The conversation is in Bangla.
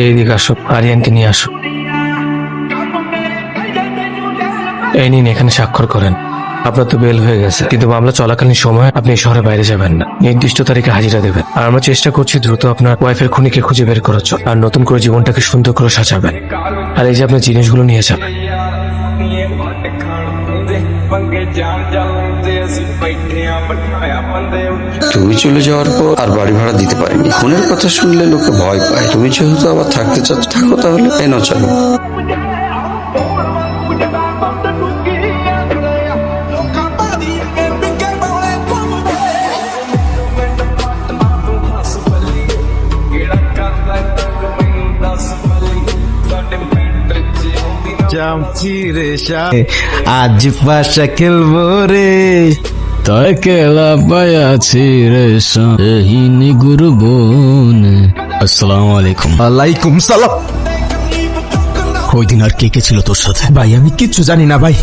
এইদিকে আসো, আরিয়ানকে নিয়ে আসো। এই নিন, এখানে স্বাক্ষর করেন। আপনার তো বেল হয়ে গেছে, কিন্তু মামলা চলাকালীন সময় আপনি এই শহরে বাইরে যাবেন না। নির্দিষ্ট তারিখে হাজিরা দেবেন। আর আমরা চেষ্টা করছি দ্রুত আপনার ওয়াইফের খুনিকে খুঁজে বের করার জন্য, আর নতুন করে জীবনটাকে সুন্দর করে সাজাবেন। আর এই যে আপনার জিনিসগুলো নিয়ে যাবেন। তুমি চলে যাওয়ার পর আর বাড়ি ভাড়া দিতে পারিনি। খুনের কথা শুনলে লোকে ভয় পায়। তুমি যেহেতু আবার থাকতে চাচ্ছ, থাকো তাহলে। এই নাও চলো। আজ পাশা খেলবো রে, তাই খেলা পাইয়াছি রে হিনি গুরু বোন। আসসালামু আলাইকুম। ওয়ালাইকুম সালাম। ওই দিন আর কে কে ছিল তোর সাথে? ভাই আমি কিচ্ছু জানি না ভাই।